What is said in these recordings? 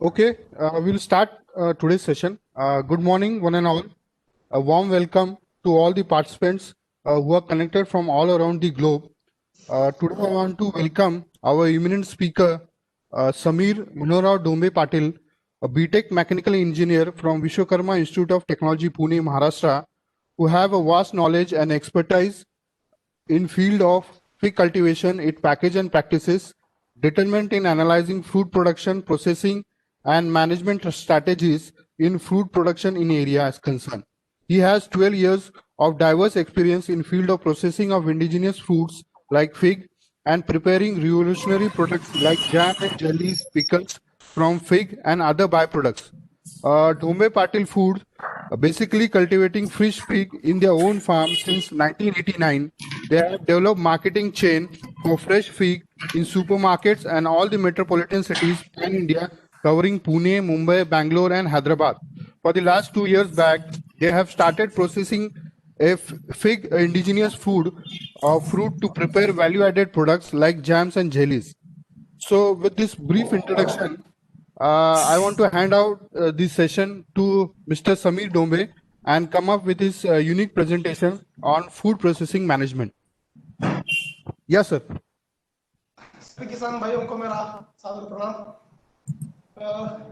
We'll start today's session. Good morning, one and all. A warm welcome to all the participants who are connected from all around the globe. Today, I want to welcome our eminent speaker, Samir Manohar Dombe Patil, a BTech Mechanical Engineer from Vishwakarma Institute of Technology, Pune, Maharashtra, who have a vast knowledge and expertise in field of fig cultivation, its package and practices, determined in analyzing fruit production, processing, and management strategies in fruit production in area as concerned. He has 12 years of diverse experience in field of processing of indigenous fruits like fig and preparing revolutionary products like jam and jellies, pickles from fig and other byproducts. Dombe Patil Foods basically cultivating fish fig in their own farm since 1989. They have developed marketing chain for fresh fig in supermarkets and all the metropolitan cities in India, covering Pune, Mumbai, Bangalore, and Hyderabad. For the last 2 years back, they have started processing a fig indigenous food or fruit to prepare value-added products like jams and jellies. So, with this brief introduction, I want to hand out this session to Mr. Samir Dombe and come up with his unique presentation on food processing management. Yes, sir. सभी किसान भाइयों को मेरा सादर प्रणाम।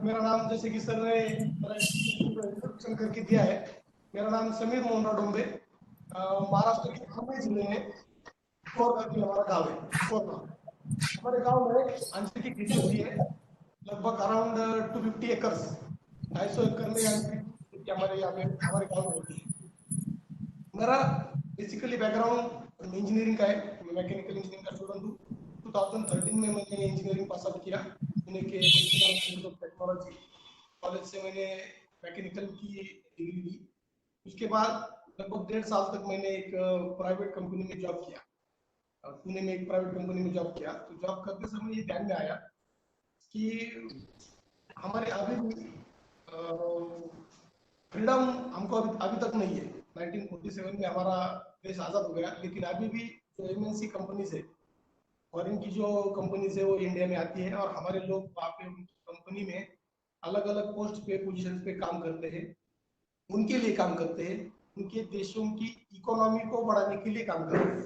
मेरा नाम जैसे कि सर ने इंट्रोडक्शन करके दिया है, मेरा नाम समीर मोहनराव डोंबे, महाराष्ट्र के पुणे जिले में कोरबा की हमारा गांव है। कोरबा हमारे गांव में अंजीर की खेती होती है, लगभग अराउंड 250 एकर्स, 250 एकड़ में अंजीर हमारे यहाँ पे हमारे गांव में होती है। मेरा बेसिकली बैकग्राउंड इंजीनियरिंग का है, मैं मैकेनिकल इंजीनियरिंग का स्टूडेंट हूँ। 2013 में मैंने इंजीनियरिंग पास आउट किया पुणे के इंस्टीट्यूट ऑफ टेक्नोलॉजी कॉलेज से। मैंने मैकेनिकल की डिग्री ली। उसके बाद लगभग 1.5 साल तक मैंने एक प्राइवेट कंपनी में जॉब किया, पुणे में एक प्राइवेट कंपनी में जॉब किया। तो जॉब करते समय ये ध्यान में आया कि हमारे अभी भी फ्रीडम हमको अभी तक नहीं है। 1947 में हमारा देश आजाद हो गया, लेकिन अभी भी जो एमएनसी कंपनीज है और इनकी जो कंपनीज है वो इंडिया में आती है और हमारे लोग वहाँ पे कंपनी में अलग अलग पोस्ट पे पोजीशन पे काम करते हैं, उनके लिए काम करते हैं, उनके देशों की इकोनॉमी को बढ़ाने के लिए काम करते हैं।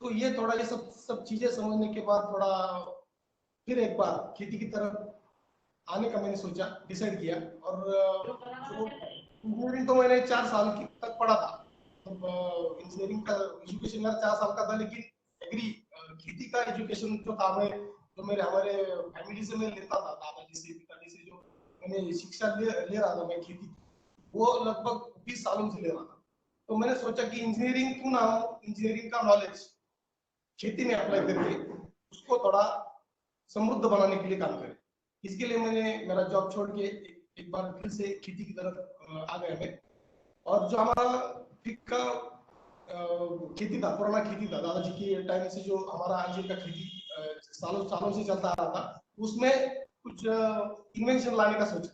तो ये थोड़ा ये सब चीजें समझने के बाद थोड़ा फिर एक बार खेती की तरफ आने का मैंने सोचा, डिसाइड किया। और इंजीनियरिंग तो मैंने 4 साल तक पढ़ा था। इंजीनियरिंग का एजुकेशन मेरा 4 साल का था, लेकिन एग्री खेती का एजुकेशन जो था जो मेरे हमारे फैमिली से मैं लेता था, दादाजी से पिताजी से जो मैंने शिक्षा ले रहा था मैं खेती, वो लगभग 20 सालों से ले रहा था। तो मैंने सोचा कि इंजीनियरिंग क्यों ना हो, इंजीनियरिंग का नॉलेज खेती में अप्लाई करके उसको थोड़ा समृद्ध बनाने के लिए काम करें। इसके लिए मैंने मेरा जॉब छोड़ के एक बार फिर से खेती की तरफ आ गया मैं। और जो हमारा फिग का खेती था, पुराना खेती था, दादाजी के टाइम से जो हमारा अंजीर का खेती सालों से चलता आ रहा था, उसमें कुछ इन्वेंशन लाने का सोचा।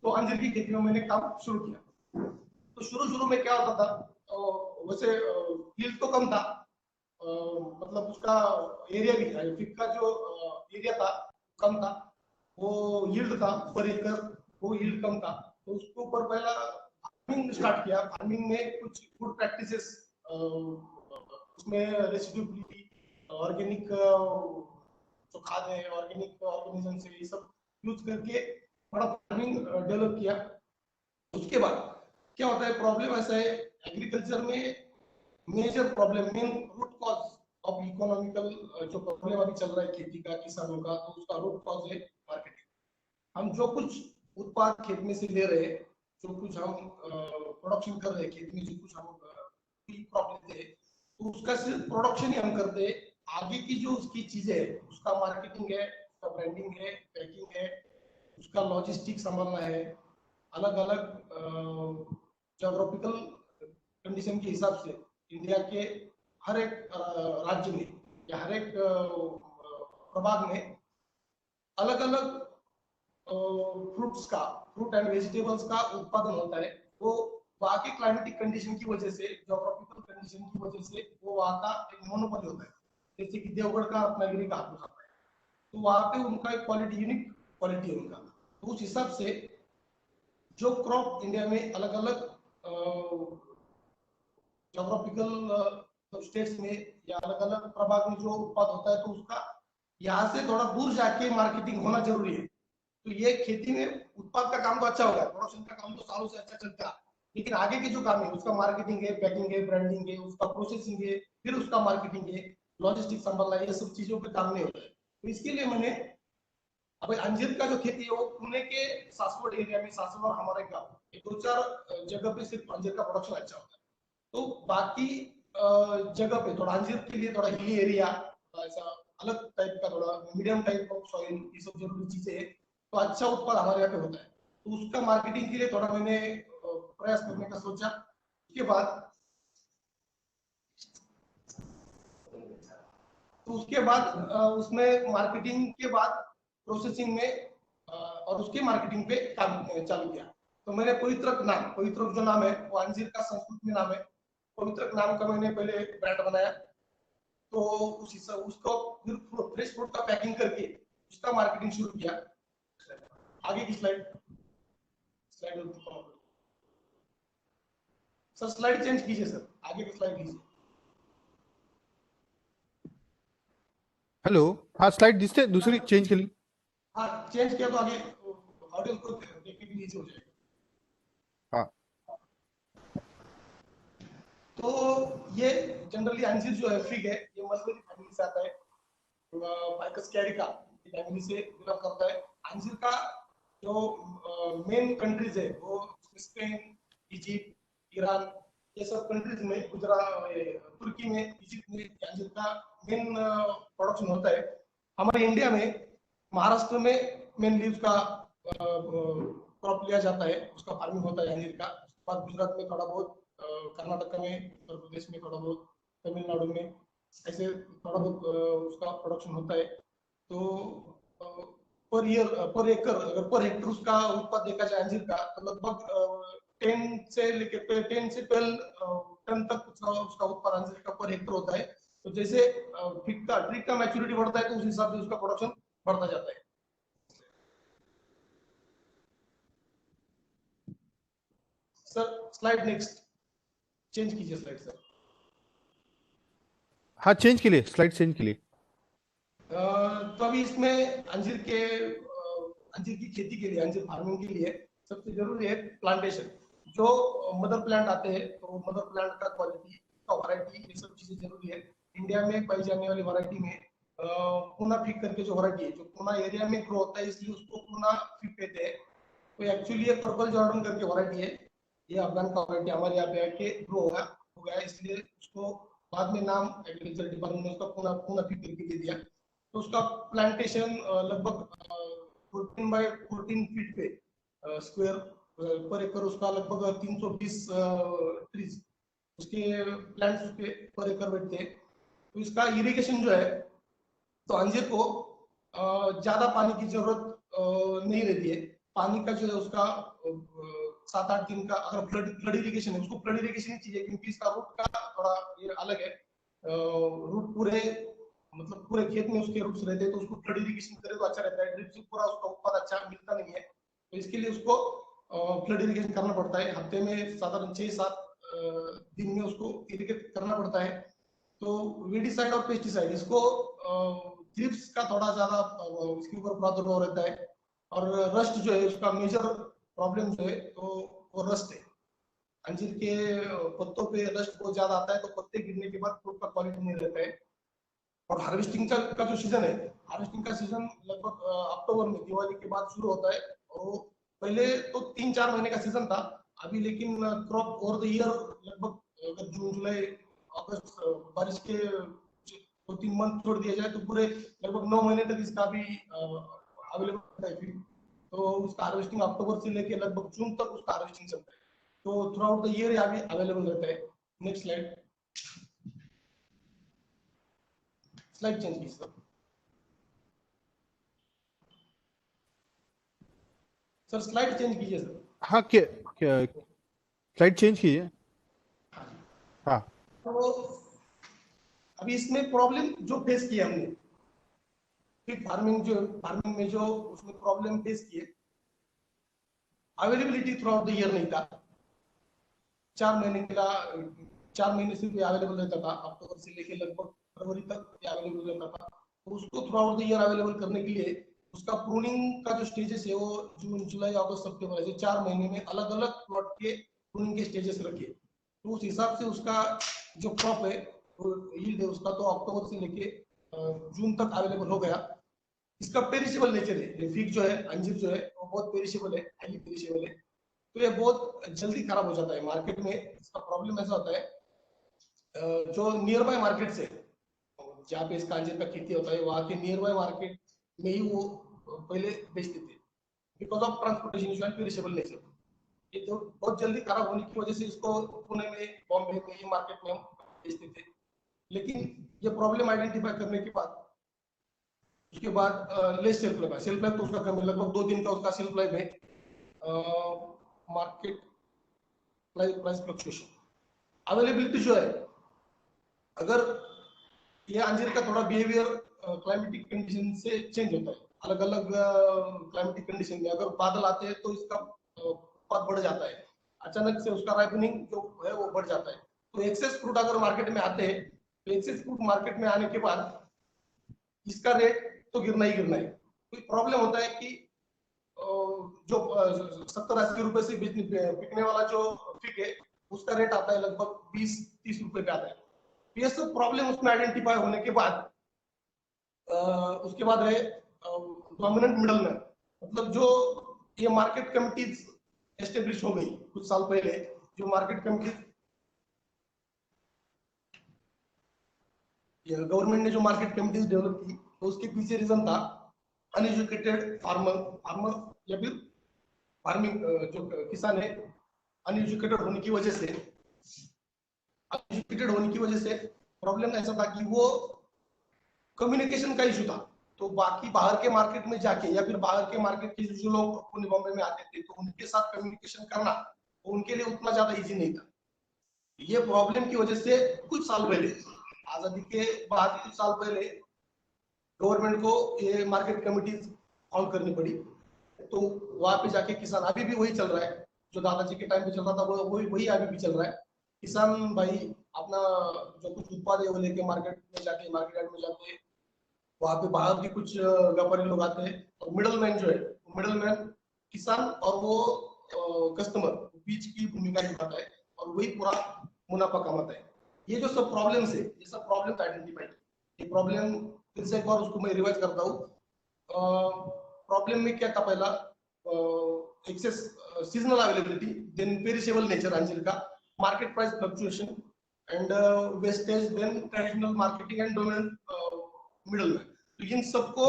तो अंजीर की खेती में मैंने काम शुरू किया। तो शुरू में क्या होता था, वैसे यील्ड तो कम था, मतलब उसका एरिया भी था, फिग का जो एरिया था कम था, वो यील्ड था पर एकड़, वो यील्ड कम था। तो उसके ऊपर पहला फार्मिंग स्टार्ट किया। फार्मिंग में कुछ गुड प्रैक्टिसेस, उसमें रेसिड्यूबिलिटी, ऑर्गेनिक जो खाद है, ऑर्गेनिक ऑर्गेनिज्म से ये सब यूज करके बड़ा फार्मिंग डेवलप किया। उसके बाद क्या होता है, प्रॉब्लम ऐसा है एग्रीकल्चर में, major problem, main root cause of economical जो प्रॉब्लम अभी चल रहा है खेती का, किसानों का, तो उसका रूट कॉज है मार्केटिंग। हम जो कुछ उत्पाद खेत में से ले रहे हैं, जो कुछ हम प्रोडक्शन कर रहे हैं खेत में, जो कुछ हम प्रॉब्लम है, तो उसका सिर्फ प्रोडक्शन ही हम करते हैं। आगे की जो उसकी चीजें है, उसका मार्केटिंग है, उसका ब्रांडिंग है, पैकिंग है, उसका लॉजिस्टिक संभालना है, अलग अलग जोग्राफिकल कंडीशन के हिसाब से इंडिया के हर एक राज्य में या हर एक प्रभाग में अलग अलग फ्रूट एंड वेजिटेबल्स का उत्पादन होता है। वो वहाँ के क्लाइमेटिक कंडीशन की वजह से, जोग्राफिकल कंडीशन की वजह से वो वहाँ का एक मोनोपोली होता है। जैसे कि देवगढ़ का रत्नागिरी का हापुस आता है, तो वहाँ पे उनका एक क्वालिटी, यूनिक क्वालिटी है उनका। तो उस हिसाब से जो क्रॉप इंडिया में अलग अलग जोग्राफिकल स्टेट्स में या अलग अलग प्रभाग में जो उत्पाद होता है, तो उसका यहाँ से थोड़ा दूर जाके मार्केटिंग होना जरूरी है। तो ये खेती में उत्पाद का काम तो अच्छा होगा, प्रोडक्शन का काम तो सालों से अच्छा चलता है, लेकिन आगे के जो काम है उसका मार्केटिंग है, पैकिंग है, ब्रांडिंग है, उसका प्रोसेसिंग है, फिर उसका मार्केटिंग है, लॉजिस्टिक संभालना है, ये सब चीजों पे काम नहीं होता है। तो इसके लिए मैंने अब अंजीर का जो खेती है वो पुणे के सासवड एरिया में, सासवड और हमारे गाँव ये दो चार जगह पे सिर्फ अंजीर का प्रोडक्शन अच्छा होता है। तो बाकी जगह पे थोड़ा अंजीर के लिए थोड़ा हिली एरिया, ऐसा अलग टाइप का, थोड़ा मीडियम टाइप ऑफ सॉइल, ये सब जरूरी चीजें है, तो अच्छा उत्पाद हमारे यहाँ पे होता है। तो उसका मार्केटिंग के लिए थोड़ा मैंने प्रयास करने का सोचा। उसके बाद उसमें मार्केटिंग के बाद प्रोसेसिंग में और उसके मार्केटिंग पे काम चालू किया। तो मैंने पवित्रक नाम, पवित्रक जो नाम है वो अंजीर का संस्कृत में नाम है, पवित्रक नाम का मैंने पहले ब्रांड बनाया। तो उसको फिर फ्रेश फ्रूट का पैकिंग करके उसका मार्केटिंग शुरू किया। आगे की slide, slide sir, slide change कीजिए सर, आगे की स्लाइड कीजिए। हेलो, हाँ स्लाइड दिसते दूसरी चेंज के लिए। हाँ, चेंज किया तो आगे ऑडियंस को देखने के लिए इजी हो जाएगा। हाँ तो ये जनरली अंजीर जो है फिग है, ये मलबेरी फैमिली से आता है, फाइकस कैरिका फैमिली से बिलोंग करता है। अंजीर का जो मेन कंट्रीज है वो स्पेन, इजिप्ट, ईरान, ये सब कंट्रीज में, गुजरात, तुर्की में, इजिप्ट में अंजीर का मेन प्रोडक्शन होता है। हमारे इंडिया में महाराष्ट्र में मेनली उसका क्रॉप लिया जाता है, उसका फार्मिंग होता है अंजीर का। उसके बाद गुजरात में थोड़ा बहुत, कर्नाटक में, उत्तर प्रदेश में थोड़ा बहुत, तमिलनाडु में ऐसे थोड़ा बहुत उसका प्रोडक्शन होता है। तो पर ईयर, पर एकड़, अगर पर हेक्टर उसका उत्पाद देखा जाए अंजीर का, तो लगभग 10 से 12 टन तक उसका उत्पाद अंजीर का पर हेक्टर होता है। तो जैसे ट्री का मैच्योरिटी बढ़ता है तो उस हिसाब से उसका प्रोडक्शन बढ़ता जाता है। सर स्लाइड नेक्स्ट, चेंज कीजिए स्लाइड सर। हाँ, चेंज के लिए, स्लाइड चेंज के लिए। तो अभी इसमें अंजीर की खेती के लिए, अंजीर फार्मिंग के लिए सबसे जरूरी है प्लांटेशन। जो मदर प्लांट आते हैं तो मदर प्लांट का क्वालिटी का वैरायटी, ये सब चीजें जरूरी है। इंडिया में पाई जाने वाली वैरायटी में पूना फिग करके जो वैरायटी है, जो पूना एरिया में ग्रो होता है इसलिए उसको पूना फिग कहते हैं। तो एक्चुअली एक पर्पल जॉर्डन करके वैरायटी है, ये अफगान का वैरायटी हमारे यहाँ पे आके ग्रो हो गया, इसलिए उसको बाद में नाम एग्रीकल्चर डिपार्टमेंट ने उसका पूना पूना फिग करके दे दिया। तो उसका प्लांटेशन लगभग 14 बाय 14 फीट पे स्क्वायर पर एकड़, उसका लगभग 320 ट्रीज, उसके प्लांट्स उसके पर एकड़ बैठते हैं। तो इसका इरिगेशन जो है, तो अंजीर को ज्यादा पानी की जरूरत नहीं रहती है। पानी का जो है उसका 7-8 दिन का, अगर फ्लड इरिगेशन है उसको फ्लड इरिगेशन ही चाहिए, क्योंकि इसका रूट का थोड़ा ये अलग है। रूट पूरे, मतलब पूरे खेत में उसके रूट्स रहते हैं, तो उसको फ्लड इरिगेशन करे तो अच्छा रहता है। ड्रिप से पूरा उसका उत्पाद अच्छा मिलता नहीं है, तो इसके लिए उसको फ्लड इरिगेशन करना पड़ता है। हफ्ते में साधारण 6-7 दिन में उसको इरिगेट करना पड़ता है। तो वीडिसाइड और पेस्टिसाइड, इसको थ्रिप्स का थोड़ा ज्यादा इसके ऊपर प्रादुर्भाव रहता है। और रस्ट जो है उसका मेजर प्रॉब्लम जो है, तो वो रस्ट है। अंजीर के पत्तों पे रस्ट बहुत ज्यादा आता है, तो पत्ते गिरने के बाद फ्रूट का क्वालिटी नहीं रहता है। और हार्वेस्टिंग का जो सीजन है, हार्वेस्टिंग का सीजन लगभग अक्टूबर में, दिवाली के बाद शुरू होता है। और पहले तो 3-4 महीने का सीजन था, अभी लेकिन क्रॉप ओवर द ईयर लगभग, अगर जून जुलाई अगस्त बारिश के तो 3 मंथ छोड़ दिया जाए तो पूरे लगभग 9 महीने तक इसका भी अवेलेबल रहता है फीड। तो उसका हार्वेस्टिंग अक्टूबर से लेके लगभग जून तक उसका हार्वेस्टिंग चलता है, तो थ्रू आउट द ईयर यहाँ भी अवेलेबल रहता है। नेक्स्ट स्लाइड, स्लाइड चेंज कीजिए सर। सर स्लाइड चेंज कीजिए सर। हाँ, क्या स्लाइड चेंज कीजिए। हाँ, तो अभी इसमें प्रॉब्लम जो फेस किया हमने, फिर फार्मिंग में जो उसमें प्रॉब्लम फेस किए, availability through out the year नहीं था। 4 महीने का 4 महीने से भी अवेलेबल रहता था, अक्टूबर से लेकर लगभग फरवरी तक अवेलेबल रहता था। तो उसको through out the year available करने के लिए उसका प्रूनिंग का जो स्टेजेस है वो जून जुलाई अगस्त सितंबर ऐसे 4 महीने में अलग अलग प्लॉट के प्रूनिंग के स्टेजेस रखे। तो उस हिसाब से उसका जो क्रॉप है यील्ड है उसका, तो अक्टूबर से लेके जून तक अवेलेबल हो गया। इसका पेरिशेबल नेचर है, ये फिग जो है, अंजीर जो है वो बहुत पेरिशेबल है, हाईली पेरिशेबल है। तो ये बहुत जल्दी खराब हो जाता है मार्केट में। इसका प्रॉब्लम ऐसा होता है जो नियर बाय मार्केट से, जहाँ पे इसका अंजीर का खेती होता है वहाँ के नियर बाय मार्केट में ही वो पहले बेचते थे, because of transportation issue and perishable nature. ये तो बहुत जल्दी खराब होने की वजह से इसको पुणे में, बॉम्बे में, ये मार्केट में हम बेचते थे। लेकिन ये प्रॉब्लम आइडेंटिफाई करने के बाद उसके बाद लेस सेल्फ लाइफ है, सेल्फ लाइफ तो उसका कम है, लगभग 2 दिन का उसका सेल्फ लाइफ है। मार्केट प्राइस फ्लक्चुएशन, अवेलेबिलिटी जो है, अगर ये अंजीर का थोड़ा बिहेवियर क्लाइमेटिक कंडीशन से चेंज होता है, अलग अलग क्लाइमेटिक कंडीशन में अगर बादल आते हैं तो इसका उत्पाद बढ़ जाता है, अचानक से उसका राइपनिंग जो है वो बढ़ जाता है। तो एक्सेस फ्रूट अगर मार्केट में आते हैं तो एक्सेस फ्रूट मार्केट में आने के बाद इसका रेट तो गिरना ही गिरना है। कोई प्रॉब्लम होता है कि जो 70-80 रुपए से बिकने वाला जो फिग है उसका रेट आता है लगभग 20-30 रुपए पे आता है। ये सब प्रॉब्लम उसमें आइडेंटिफाई होने के बाद उसके बाद है डोमिनेंट मिडल मैन, मतलब जो ये मार्केट कमिटीज एस्टेब्लिश हो गई कुछ साल पहले, जो मार्केट कमिटीज गवर्नमेंट ने जो मार्केट कमिटीज डेवलप की, तो उसके पीछे रीजन था अनएजुकेटेड फार्मर या फिर फार्मिंग जो किसान है, अनएजुकेटेड होने की वजह से, अनएजुकेटेड होने की वजह से प्रॉब्लम ऐसा था कि वो कम्युनिकेशन का इशू था। तो बाकी बाहर के मार्केट में जाके या फिर बाहर के मार्केट के जो लोग पुणे बॉम्बे में आते थे तो उनके साथ कम्युनिकेशन करना उनके लिए उतना ज्यादा इजी नहीं था। ये प्रॉब्लम की वजह से कुछ साल पहले, आजादी के बाद कुछ साल पहले, गवर्नमेंट को ये मार्केट कमिटीज फॉर्म करनी पड़ी। तो वहां पे जाके किसान, अभी भी वही चल रहा है जो दादाजी के टाइम पे चल रहा था, वो वही अभी भी चल रहा है। किसान भाई अपना जो कुछ उत्पाद है वो लेके मार्केट में जाके, मार्केट यार्ड में जाके, वहां पे बाहर के कुछ व्यापारी लोग आते हैं और मिडल मैन जो है, मिडल मैन किसान और वो कस्टमर बीच की भूमिका निभाता है और वही पूरा मुनाफा कमाता है। ये जो सब प्रॉब्लम्स है, ये सब प्रॉब्लम्स आइडेंटिफाई, ये प्रॉब्लम फिर से एक बार उसको मैं रिवाइज करता हूँ। प्रॉब्लम में क्या था पहला, excess seasonal availability, then perishable nature अंजीर का, market price fluctuation and wastage, then traditional marketing and dominant middle में। तो इन सबको,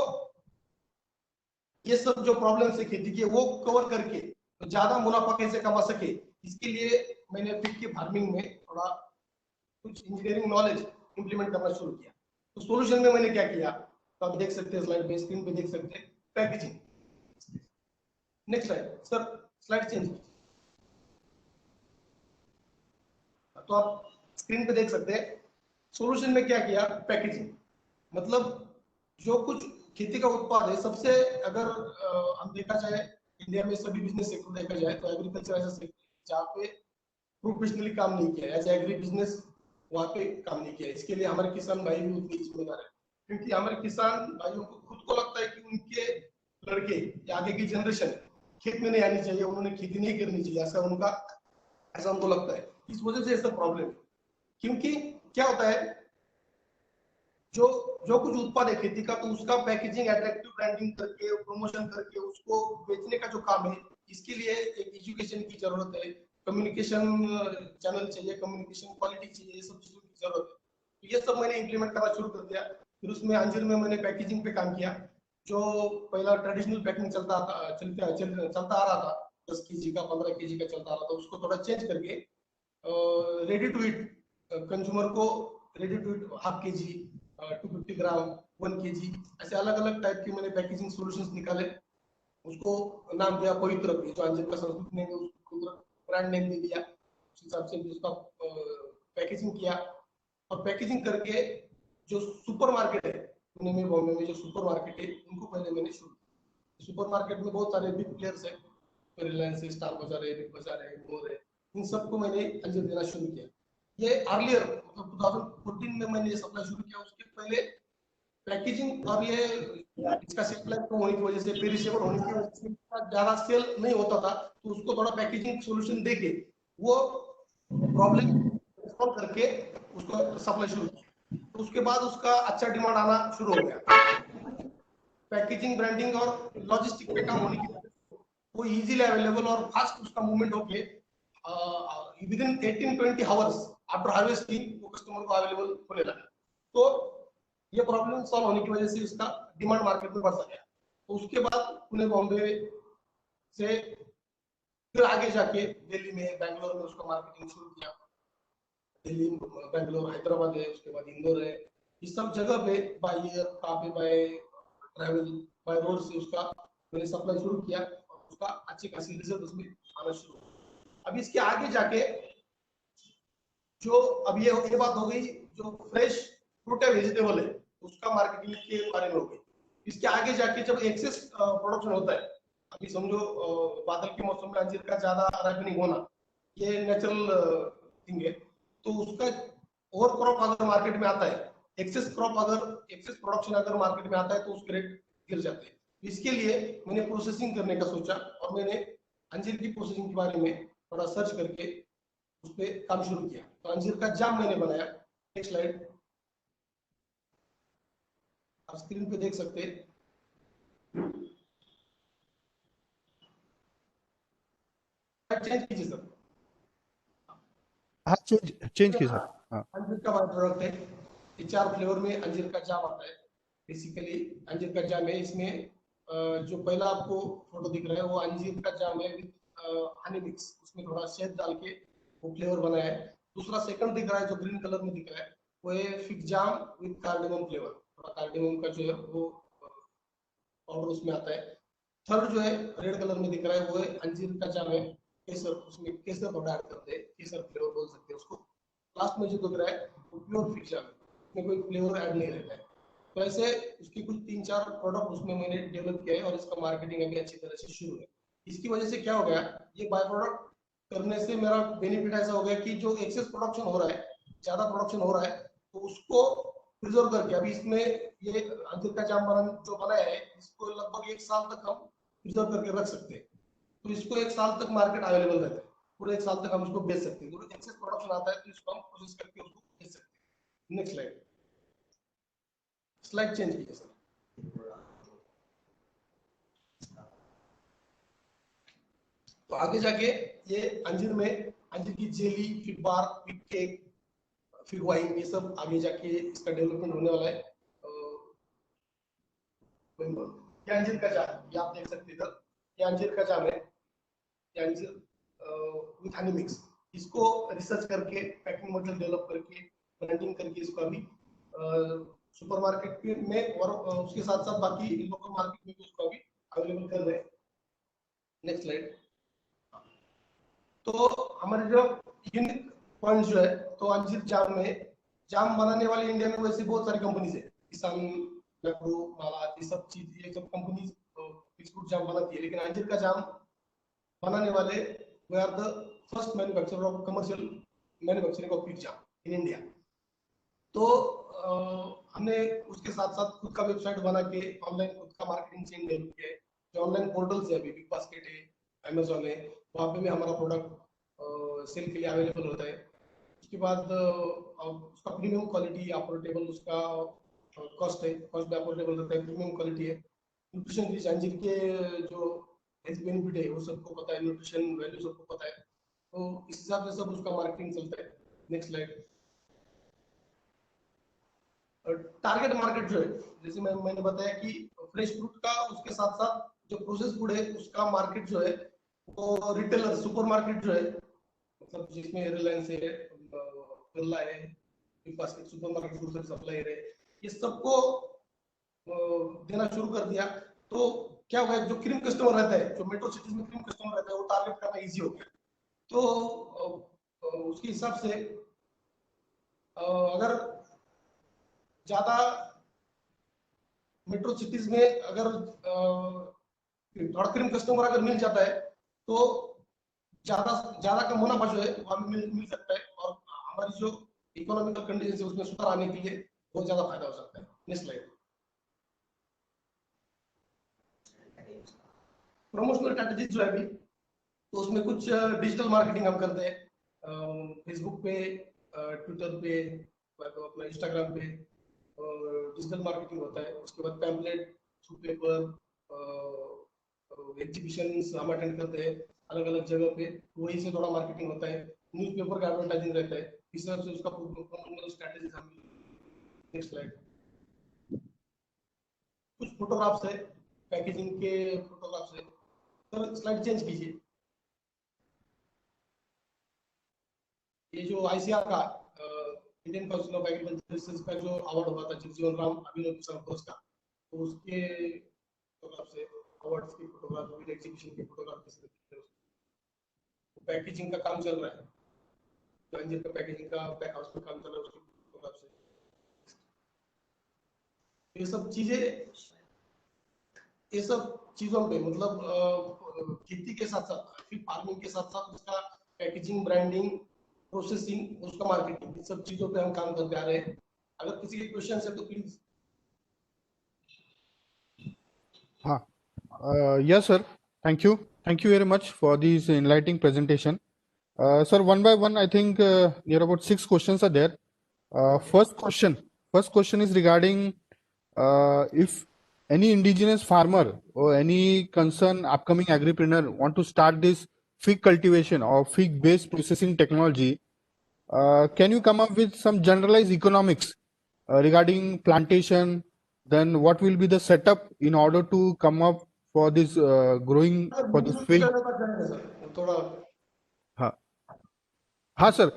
ये सब जो प्रॉब्लम है खेती की वो कवर करके तो ज्यादा मुनाफा कैसे कमा सके, इसके लिए मैंने फिग की फार्मिंग में थोड़ा कुछ इंजीनियरिंग नॉलेज इंप्लीमेंट करना शुरू किया। तो सॉल्यूशन में मैंने क्या किया, तो आप देख सकते हैं स्लाइड पे, स्क्रीन पे देख सकते हैं packaging. Next slide sir, slide change. तो आप स्क्रीन पे देख सकते हैं सॉल्यूशन में क्या किया, पैकेजिंग। मतलब जो कुछ खेती का उत्पाद है, सबसे अगर हम देखा जाए इंडिया में सभी बिजनेस सेक्टर देखा जाए तो एग्रीकल्चर ऐसा सेक्टर जहाँ पे प्रोफेशनली काम नहीं किया, एज एग्री बिजनेस वहाँ पे काम नहीं किया। इसके लिए हमारे किसान भाई भी उतने जिम्मेदार है, क्योंकि हमारे किसान भाइयों को खुद को लगता है कि उनके लड़के या आगे की जनरेशन खेत में नहीं आनी चाहिए, उन्होंने खेती नहीं करनी चाहिए, ऐसा उनको लगता है। इस वजह से ऐसा प्रॉब्लम है, क्योंकि क्या होता है, जो जो कुछ उत्पाद है खेती का, तो उसका पैकेजिंग, अट्रैक्टिव ब्रांडिंग करके, प्रमोशन करके उसको बेचने का जो काम है, इसके लिए एक एजुकेशन की जरूरत है, कम्युनिकेशन चैनल चाहिए, कम्युनिकेशन क्वालिटी चाहिए, ये सब चीजों की जरूरत है। ये सब मैंने इंप्लीमेंट करना शुरू कर दिया। फिर उसमें अंजीर में मैंने पैकेजिंग पे काम किया। जो पहला ट्रेडिशनल पैकिंग चलता आ रहा था, 10 kg का 15 kg का चलता आ रहा था, उसको थोड़ा चेंज करके रेडी टू ईट कंज्यूमर को, ready to eat ½ kg, 250 gram, 1 kg, ऐसे अलग अलग टाइप की मैंने पैकेजिंग सॉल्यूशंस निकाले। उसको नाम दिया पवित्र, जो अंजीर का संस्कृत नेम है, उसको ब्रांड नेम दे दिया। उस हिसाब से भी उसका पैकेजिंग किया। और पैकेजिंग करके जो सुपर मार्केट है पुणे में, बॉम्बे में जो सुपर मार्केट है, उनको पहले मैंने शुरू किया। सुपर मार्केट में बहुत सारे बिग प्लेयर्स है, रिलायंस है, स्टार बाजार है, बिग बाजार है, मोर है, इन सबको मैंने अंजीर देना शुरू किया। ये अर्लियर मतलब 2014 में मैंने ये सप्लाई शुरू किया। उसके पहले पैकेजिंग और ये इसका शेल्फ लाइफ कम होने की वजह से, पेरिशेबल होने की वजह से ज्यादा सेल नहीं होता था। तो उसको थोड़ा पैकेजिंग सॉल्यूशन देके वो प्रॉब्लम सॉल्व करके उसको सप्लाई शुरू किया। तो उसके बाद उसका अच्छा डिमांड आना शुरू हो गया। पैकेजिंग, ब्रांडिंग और लॉजिस्टिक पे काम होने की वजह से वो इजीली अवेलेबल और फास्ट उसका मूवमेंट होके with in 18-20 hours after harvesting वो कस्टमर को अवेलेबल होने लगा। तो ये प्रॉब्लम सॉल्व होने की वजह से इसका डिमांड मार्केट में बढ़ गया। तो उसके बाद पुणे बॉम्बे से फिर आगे जाके दिल्ली में, बैंगलोर में उसका मार्केटिंग शुरू किया। दिल्ली, बैंगलोर, हैदराबाद है, उसके बाद इंदौर है। इस सब जगह पे बाय एयर, काफी बाय ट्रैवल, बाय रोड से उसका मैंने सप्लाई शुरू किया। और उसका अच्छी खासी रिजल्ट उसमें आना शुरू हुआ। अब इसके आगे जाके जो अब ये बात हो गई, जो फ्रेश फ्रूट है, वेजिटेबल है, उसका मार्केटिंग के बारे में हो गई। इसके आगे जाके जब एक्सेस प्रोडक्शन होता है, अभी समझो बादल के मौसम में अंजीर का ज्यादा राइपनिंग होना, ये नेचुरल थिंग है। तो उसका ओवर क्रॉप अगर मार्केट में आता है, एक्सेस प्रोडक्शन अगर मार्केट में आता है, तो उसके रेट गिर जाते हैं। इसके लिए मैंने प्रोसेसिंग करने का सोचा और मैंने अंजीर की प्रोसेसिंग के बारे में थोड़ा सर्च करके उस पर काम शुरू किया। तो अंजीर का जाम मैंने बनाया। नेक्स्ट स्लाइड, आप स्क्रीन पे देख सकते हैं। चेंज कीजिए सर। हाँ, चेंज चेंज की सर। हाँ। अंजीर का बाय प्रोडक्ट है। ये 4 फ्लेवर में अंजीर का जाम आता है। बेसिकली अंजीर का जाम है। इसमें जो पहला आपको फोटो दिख रहा है वो अंजीर का जाम है विद हनी मिक्स, उसमें थोड़ा शहद डाल के वो फ्लेवर बनाया है। दूसरा सेकंड दिख रहा है जो ग्रीन कलर में दिख रहा है, वो है fig jam with cardamom flavour. थोड़ा कार्डेमम का जो है वो पाउडर उसमें आता है। थर्ड जो है रेड कलर में दिख रहा है वो है अंजीर का जाम है, केसर, उसमें केसर थोड़ा ऐड करते हैं, केसर फ्लेवर बोल सकते हैं उसको। लास्ट में जो दिख रहा है वो प्योर फिग जाम है, उसमें कोई फ्लेवर ऐड नहीं रहता है। तो ऐसे उसकी कुछ 3-4 प्रोडक्ट उसमें मैंने डेवलप किया है और इसका मार्केटिंग अभी अच्छी तरह से शुरू है। इसकी वजह से क्या हो गया, ये बाय प्रोडक्ट करने से मेरा बेनिफिट ऐसा हो गया कि जो एक्सेस प्रोडक्शन हो रहा है, ज्यादा प्रोडक्शन हो रहा है, तो उसको प्रिजर्व करके अभी इसमें ये अंजीर का जाम जो बनाया है, इसको लगभग 1 साल तक हम प्रिजर्व करके रख सकते हैं। तो इसको 1 साल तक मार्केट अवेलेबल रहता है, पूरे 1 साल तक हम इसको बेच सकते हैं। तो एक्सेस प्रोडक्शन आता है तो इसको हम प्रोसेस करके उसको बेच सकते हैं। नेक्स्ट स्लाइड, स्लाइड चेंज कीजिए सर। तो आगे जाके ये अंजीर में अंजीर की जेली, फिग बार, फिग केक, फिग वाइन, ये सब आगे जाके इसका डेवलपमेंट होने वाला है। ये अंजीर का जाम, ये आप देख सकते हैं इधर, ये अंजीर का जाम है। ये अंजीर विथ हनी मिक्स, इसको रिसर्च करके, पैकिंग मटेरियल डेवलप करके, ब्रांडिंग करके इसको अभी सुपरमार्केट में और उसके साथ साथ बाकी लोकल मार्केट में भी उसको अभी अवेलेबल कर रहे हैं। Next slide. तो हमारे जो यूनिक पॉइंट जो है, तो अंजीर जाम में, जाम बनाने वाले इंडिया में वैसे बहुत सारी कंपनीज है, किसान, मैप्रो, माला, ये सब चीज, ये सब कंपनीज बिस्कुट जाम बनाती है। लेकिन अंजीर का जाम बनाने वाले we are the first manufacturer of commercial manufacturing of pig jam in India. तो हमने उसके साथ साथ खुद का वेबसाइट बना के ऑनलाइन खुद का मार्केटिंग चेन डेवलप किया है। जो ऑनलाइन पोर्टल्स है, अभी बिग बास्केट है, अमेजोन है, वहाँ पे भी हमारा प्रोडक्ट सेल के लिए अवेलेबल होता है। उसके बाद उसका प्रीमियम क्वालिटी, अफोर्डेबल उसका कॉस्ट है, कॉस्ट भी अफोर्डेबल रहता है, प्रीमियम क्वालिटी है। न्यूट्रिशन रिच अंजीर के जो हेल्थ बेनिफिट है वो सबको पता है, न्यूट्रिशन वैल्यू सबको पता है। तो इस हिसाब से सब उसका मार्केटिंग चलता है। Next slide. टारगेट मार्केट जो है, जैसे मैंने बताया कि फ्रेश फ्रूट का, उसके साथ साथ जो प्रोसेस फूड है उसका मार्केट जो है, वो रिटेलर सुपर मार्केट जो है, मतलब जिसमें रिलायंस है, बिरला है, big basket, super market, food service supplier है, ये सबको देना शुरू कर दिया। तो क्या होगा, जो क्रीम कस्टमर रहता है, जो मेट्रो सिटीज में क्रीम कस्टमर रहता है, वो टारगेट करना इजी हो गया। तो उसके हिसाब से अगर ज्यादा मेट्रो सिटीज में अगर थोड़ा क्रीम कस्टमर अगर मिल जाता है, तो ज्यादा ज्यादा का मुनाफा जो है वो हमें मिल सकता है, और हमारी जो इकोनॉमिकल कंडीशन है उसमें सुधार आने के लिए बहुत ज्यादा फायदा हो सकता है। Next slide. प्रमोशनल स्ट्रेटेजीज जो है अभी, तो उसमें कुछ डिजिटल मार्केटिंग हम करते हैं, फेसबुक पे, ट्विटर पे, अपना इंस्टाग्राम पे डिजिटल मार्केटिंग होता है। उसके बाद पैम्पलेट थ्रू पेपर, एग्जीबिशन हम अटेंड करते हैं अलग अलग जगह पे, वहीं से थोड़ा मार्केटिंग होता है। न्यूज़पेपर का एडवर्टाइजिंग रहता है, इस तरह से उसका प्रमोशनल स्ट्रेटेजीज हम। Next slide. कुछ फोटोग्राफ्स है, पैकेजिंग के फोटोग्राफ्स है। सर स्लाइड चेंज कीजिए। ये जो आईसीआर का Indian council of agriculture research का जो अवार्ड हुआ था, जगजीवन राम अभिनव किसान पुरस्कार, तो उसके फोटोग्राफ से, अवार्ड्स की फोटोग्राफ, विद एग्जीबिशन की फोटोग्राफ के साथ पैकेजिंग का काम चल रहा है, जो अंजीर का पैकेजिंग का पैक हाउस पे काम चल रहा है, उसकी फोटोग्राफ से। ये सब चीजें, ये सब चीजों पे मतलब खेती के साथ साथ, फिर फार्मिंग के साथ साथ उसका पैकेजिंग, ब्रांडिंग, प्रोसेसिंग, उसका मार्केटिंग, इन सब चीजों पे हम काम करते आ रहे हैं। अगर किसी के क्वेश्चन है तो प्लीज। हाँ, yes, sir. Thank you. Thank you very much for this enlightening presentation. Sir, one by one, I think near about 6 questions are there. First question is regarding if any indigenous farmer or any concerned upcoming agripreneur want to start this fig cultivation or fig based processing technology, can you come up with some generalized economics regarding plantation? Then what will be the setup in order to come up for this growing for this fig? Sir थोड़ा। हाँ, हाँ sir.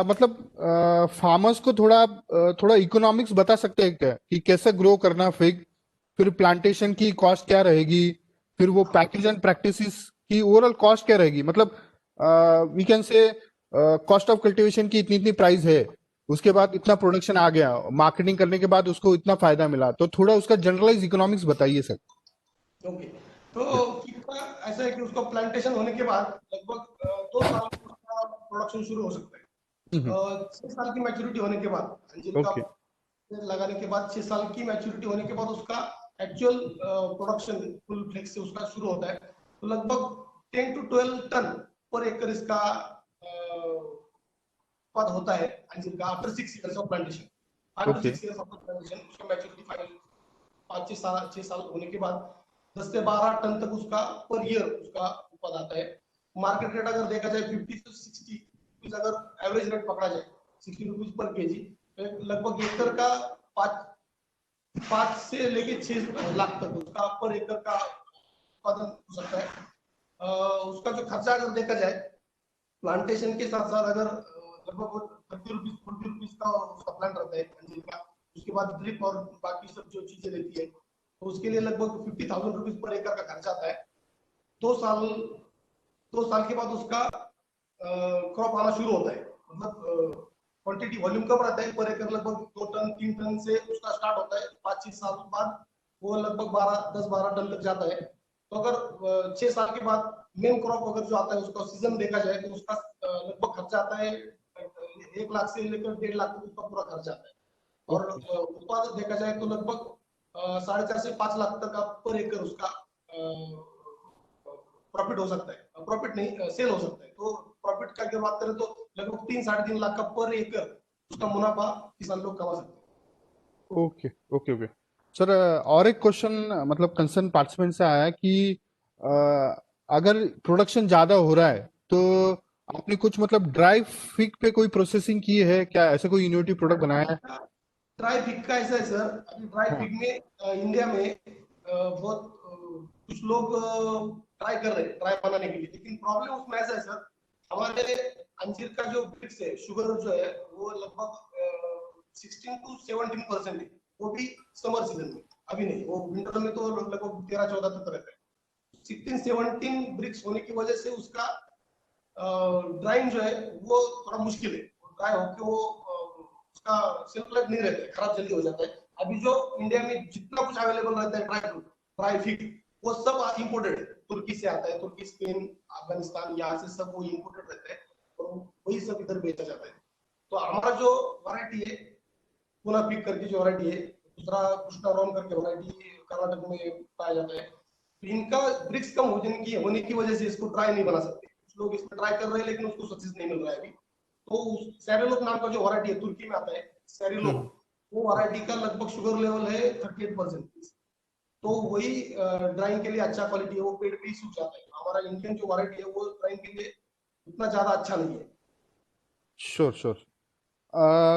मतलब farmers को थोड़ा economics बता सकते हैं क्या कि कैसे ग्रो करना फिग, फिर प्लांटेशन की कॉस्ट क्या रहेगी, फिर वो पैकेज एंड प्रैक्टिसेस की ओवरऑल कॉस्ट क्या रहेगी, मतलब we can say cost of cultivation की इतनी इतनी प्राइस है, उसके बाद इतना प्रोडक्शन आ गया, मार्केटिंग करने के बाद उसको इतना फायदा मिला, तो थोड़ा उसका जनरलाइज इकोनॉमिक्स बताइए सर। ओके। तो फीड का ऐसा है कि उसका प्लांटेशन होने के बाद लगभग 2 साल में उसका प्रोडक्शन शुरू हो सकता है। 6 साल की मैच्योरिटी होने के बाद, अंजीर का ओके पेड़ लगाने के बाद 6 साल की मैच्योरिटी होने के बाद उसका एक्चुअल प्रोडक्शन फुल फ्लेक्स से उसका शुरू होता है। तो लगभग 10 to 12 टन पर एकड़ इसका उत्पाद होता है अंजीर का, after 6 years of plantation. After okay 6 years of plantation उसका मैच्योरिटी फाइनल 5 6 साल होने के बाद 10 से 12 टन तक उसका पर ईयर उसका उत्पाद आता है। मार्केट रेट अगर देखा जाए 50 से 60 रुपीज, अगर एवरेज रेट पकड़ा जाए 60 रुपीज पर केजी, तो लगभग एकड़ का 5 से लेके 6 लाख तक उसका पर एकड़ का उत्पादन हो सकता है। उसका जो खर्चा अगर देखा जाए प्लांटेशन के साथ साथ, अगर लगभग 30 रुपीज का उसका प्लांट रहता है अंजीर का, उसके बाद ड्रिप और बाकी सब जो चीजें रहती है, तो उसके लिए लगभग 50,000 रुपीज पर एकड़ का खर्चा आता है। 2 साल 2 साल के बाद उसका क्रॉप आना शुरू होता है, मतलब क्वांटिटी वॉल्यूम कम रहता है, पर एकड़ लगभग 2 टन 3 टन से उसका स्टार्ट होता है। 5 6 साल बाद वो लगभग 10 12 टन तक जाता है। तो अगर 6 साल के बाद मेन क्रॉप अगर जो आता है उसका सीजन देखा जाए, तो उसका लगभग खर्चा आता है 1 लाख से लेकर 1.5 लाख तक उसका पूरा खर्चा आता है। और उत्पादन देखा जाए तो लगभग 4.5 से 5 लाख तक का पर एकड़ उसका प्रॉफिट हो सकता है, प्रॉफिट नहीं सेल हो सकता है। तो प्रॉफिट का अगर बात करें तो लगभग 3 साढ़े 3 लाख का पर एकड़ उसका मुनाफा किसान लोग कमा सकते हैं। ओके ओके ओके सर, और एक क्वेश्चन मतलब कंसर्न पार्टिसिपेंट से आया कि अ, अगर प्रोडक्शन ज्यादा हो रहा है तो आपने कुछ मतलब ड्राई फिग पे कोई प्रोसेसिंग की है क्या, ऐसे कोई इनोवेटिव प्रोडक्ट बनाया है? ड्राई फिग का ऐसा है सर, अभी ड्राई हाँ। फिग में इंडिया में बहुत कुछ लोग ट्राई कर रहे हैं ड्राई बनाने के लिए, लेकिन प्रॉब्लम उसमें ऐसा है सर, हमारे अंजीर का जो ब्रिक्स है, शुगर जो है वो लगभग 16 to 17% है, वो भी समर सीजन में, अभी नहीं, वो विंटर में तो लगभग 13-14 तक रहता है। 16-17 ब्रिक्स होने की वजह से उसका ड्राइंग जो है वो थोड़ा मुश्किल है, ड्राई होके वो उसका शेल्फ लाइफ नहीं रहता है, खराब जल्दी हो जाता है। अभी जो इंडिया में जितना कुछ अवेलेबल रहता है ड्राई फ्रूट, ड्राई फिग, वो सब इम्पोर्टेड है, तुर्की से आता है, तुर्की, स्पेन, अफगानिस्तान, यहाँ से सब वो इम्पोर्टेड रहता है और वही सब इधर बेचा जाता है। तो हमारा जो वैरायटी है, पूना पिक करके जो वैरायटी है, दूसरा कृष्णाराम करके वैरायटी कर्नाटक में पाया जाता है, तो इनका ब्रिक्स कम होने की वजह से इसको ट्राई नहीं बना सकते, कुछ लोग इसमें ट्राई कर रहे हैं लेकिन उसको सक्सेस नहीं मिल रहा है अभी। तो सैरेलोक नाम का जो वैरायटी है, तुर्की में आता है सैरेलोक, हम्म। वो वैरायटी का लगभग शुगर लेवल है 38%, तो वही ड्राइंग के लिए अच्छा क्वालिटी है, वो पेड़ पे ही सूख जाता है। हमारा इंडियन जो वैरायटी है वो ड्राइंग के लिए उतना ज्यादा अच्छा नहीं है। Sure sure.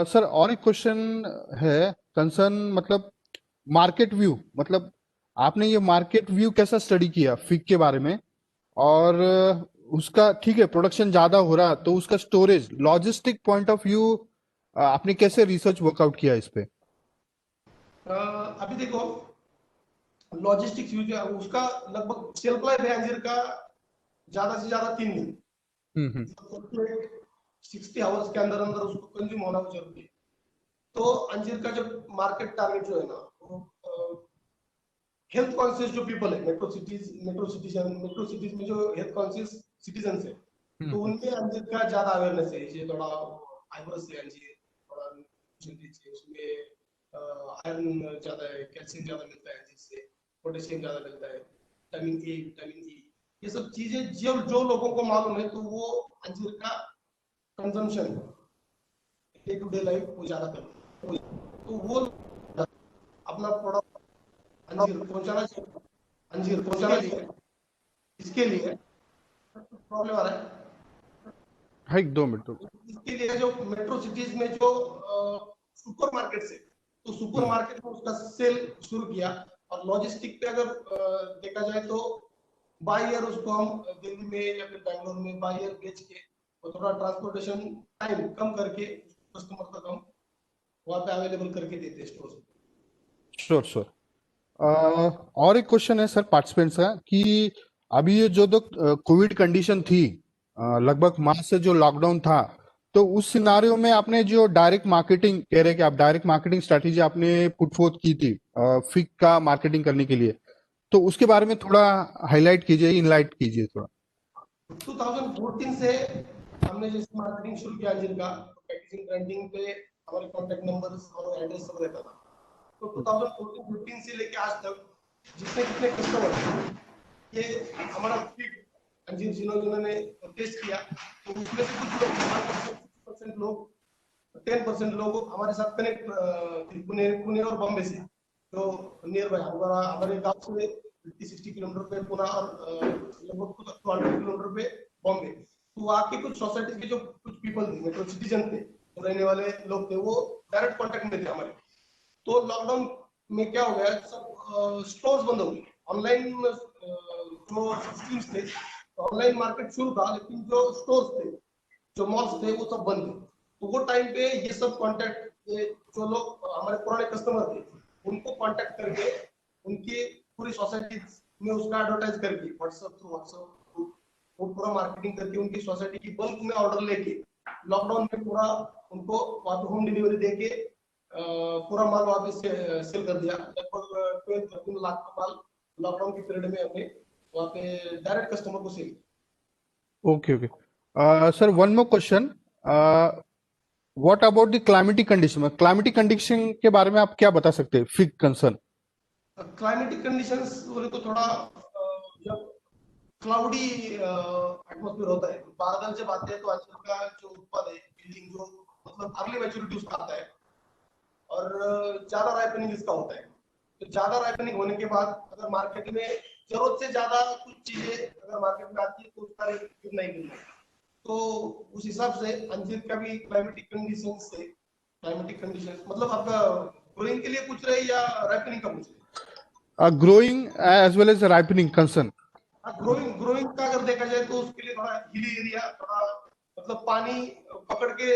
सर और एक क्वेश्चन है, कंसर्न मतलब मार्केट व्यू, मतलब आपने ये मार्केट व्यू कैसा स्टडी किया फिग के बारे में, और उसका ठीक है प्रोडक्शन ज्यादा हो रहा तो उसका storage logistic point of view आपने कैसे रिसर्च वर्कआउट किया इस पे? अभी देखो, लॉजिस्टिक्स यूज है उसका, लगभग शेल्फ लाइफ है अंजीर का ज्यादा से ज्यादा 3 दिन, हम्म। 60 आवर्स के अंदर अंदर उसको कंज्यूम होना जरूरी है। तो अंजीर का जो मार्केट टारगेट जो है ना, वो हेल्थ कॉन्शियस जो पीपल है, मेट्रो सिटीज में जो हेल्थ कॉन्शियस सिटीजन है, तो हम्म। उनमें अंजीर का ज्यादा अवेयरनेस है, ये थोड़ा फाइबरस है अंजीर, थोड़ा nutrition है उसमें, आयरन ज्यादा है, कैल्शियम ज्यादा मिलता है अंजीर से, पोटेशियम ज्यादा मिलता है, विटामिन ए, विटामिन ई, ये सब चीजें जो जो लोगों को मालूम है, तो वो अंजीर का consumption day to day life वो ज्यादा करते हैं, तो वो अपना प्रोडक्ट अंजीर पहुंचाना चाहिए। इसके लिए प्रॉब्लम आ रहा है, हाँ, एक दो मिनट रुको। इसके लिए जो मेट्रो सिटीज में जो सुपर मार्केट है, तो सुपर हम्म। मार्केट में उसका सेल शुरू किया। और लॉजिस्टिक पे अगर देखा जाए तो बाई ईयर उसको हम दिल्ली में या फिर बैंगलोर में बाई ईयर बेच के, और थोड़ा ट्रांसपोर्टेशन टाइम कम करके कस्टमर तक हम वहाँ पे अवेलेबल करके देते हैं स्टोर। Sure sure. और एक क्वेश्चन है सर पार्टिसिपेंट्स का कि अभी ये जो तो कोविड कंडीशन थी, लगभग मार्च से जो लॉकडाउन था, तो उस सिनारियो में आपने जो डायरेक्ट मार्केटिंग कह रहे हैं कि आप डायरेक्ट मार्केटिंग स्ट्रेटेजी आपने पुट फोर्थ की थी फिग का मार्केटिंग करने के लिए, तो उसके बारे में थोड़ा हाईलाइट कीजिए, इनलाइट कीजिए थोड़ा। 2014 से हमने जैसे मार्केटिंग शुरू किया अंजीर का, तो पैकेजिंग ब्रांडिंग पे हमारे कॉन्टेक्ट नंबर्स और एड्रेस सब रहता था। तो 2014-15 से लेके आज तक जितने जितने कस्टमर ये हमारा फिग अंजीर जिन्होंने टेस्ट किया, तो उसमें से कुछ लोग 50% लोग, 10% लोग हमारे साथ कनेक्ट, पुणे पुणे और बॉम्बे से, जो नियर बाय हमारा, हमारे गांव से 50-60 किलोमीटर पे पुणे और लगभग 200 किलोमीटर पे बॉम्बे। तो वहाँ के कुछ सोसाइटी के जो कुछ पीपल थे, मेट्रो सिटीजन थे, जो रहने वाले लोग थे, वो डायरेक्ट कांटेक्ट में थे हमारे। तो लॉकडाउन में क्या हो गया, सब स्टोर्स बंद हो गए, ऑनलाइन जो स्ट्रीम्स थे, ऑनलाइन मार्केट शुरू था, लेकिन जो स्टोर्स थे, जो मॉल्स थे, वो सब बंद थे। तो वो टाइम पे ये सब कांटेक्ट, ये जो लोग हमारे पुराने कस्टमर थे, उनको कांटेक्ट करके उनकी पूरी सोसाइटी में उसका एडवर्टाइज करके व्हाट्सएप वो पूरा मार्केटिंग करके उनकी सोसाइटी की बल्क में ऑर्डर लेके लॉकडाउन में पूरा उनको वहाँ पे होम डिलीवरी देके पूरा माल वहाँ पे सेल कर दिया। लगभग 12-13 लाख का माल लॉकडाउन के पीरियड में हमने वहाँ पे डायरेक्ट कस्टमर को sale. Okay okay. Sir one more question, what about the climatic condition, climatic condition के बारे में आप क्या बता सकते हैं फिग कंसर्न? क्लाइमेटिक कंडीशंस बोले तो थोड़ा जब क्लाउडी एटमॉस्फेयर होता है, तो बादल जब आते हैं, तो आजकल का जो उत्पाद है, बिल्डिंग जो मतलब अर्ली मैच्योरिटी उसका आता है, और ज्यादा राइपनिंग इसका होता है। तो ज्यादा राइपनिंग होने के बाद अगर मार्केट में जरूरत से ज्यादा कुछ चीजें अगर मार्केट में आती है, तो उसका रेट गिरना ही गिरना है। तो उस हिसाब से अंजीर का भी क्लाइमेटिक कंडीशन से क्लाइमेटिक कंडीशंस मतलब आपका ग्रोइंग के लिए पूछ रहे हैं या राइपनिंग का पूछ रहे हैं? Growing as well as ripening concern. हाँ, ग्रोइंग ग्रोइंग का अगर देखा जाए तो उसके लिए थोड़ा हिली एरिया, थोड़ा मतलब पानी पकड़ के,